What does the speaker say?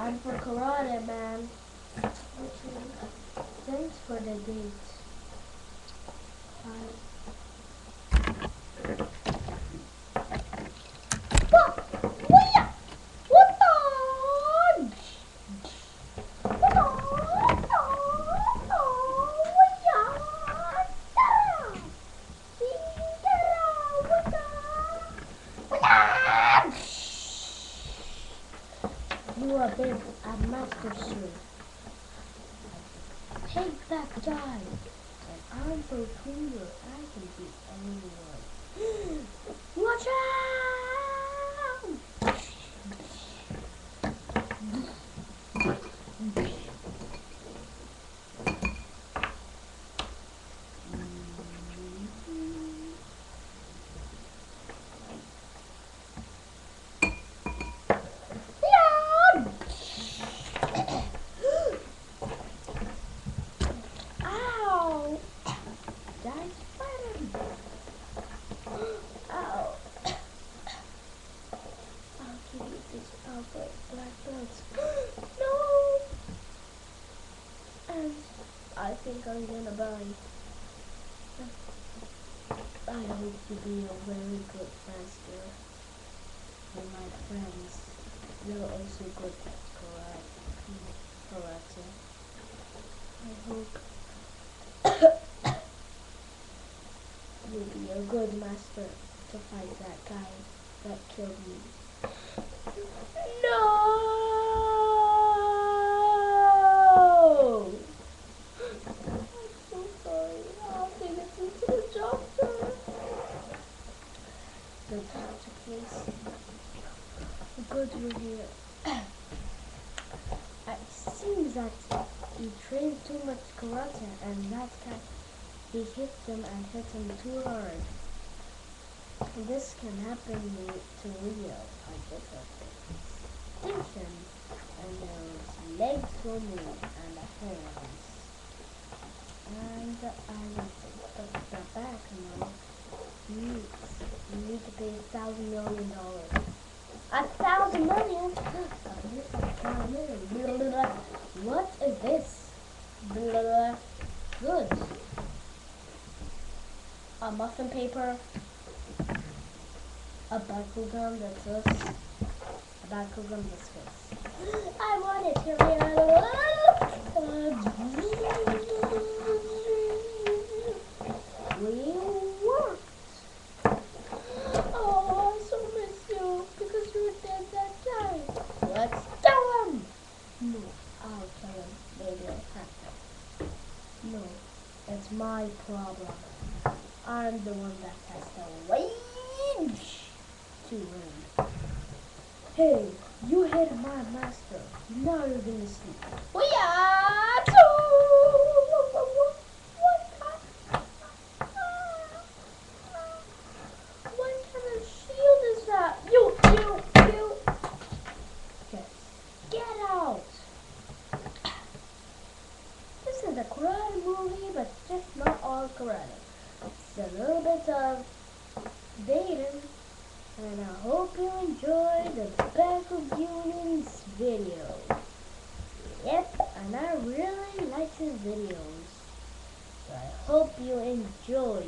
Time for karate, man. Thanks for the date. You are big at Master Sword. Take that dive, and I'm so cool I can beat anyone. Watch out! Ow! That's better. Ow! I'll give you this outfit, black belts. No! And I think I'm gonna buy. I hope to be a very good master. And my friends, you're also good at karate. I hope you'll be a good master to fight that guy that killed me. No! I'm so sorry. I'll take it to the doctor. The doctor, please. Good you're here. It seems that he trained too much karate and that guy, he hit them and hit him too hard. This can happen to Leo. I guess extinction, and his legs will move and the hands. And I will take the back now. You need to pay $1,000 million. $1,000 million? What is this? Good. A muffin paper. A Bakugan that's this. A Bakugan that's this. I want it here. We worked. Oh, I so miss you because you were dead that time. Let's tell him. No, I'll tell him. Maybe I'll have to. No, it's my problem. I'm the one that has the rage to win. Hey, you hit my master. Now you're gonna sleep. What kind of shield is that? You. Yes, get out. This is a karate movie, but just not all karate. It's a little bit of dating. And I hope you enjoy the Bakugun's video. Yep, and I really like his videos. So I hope you enjoy.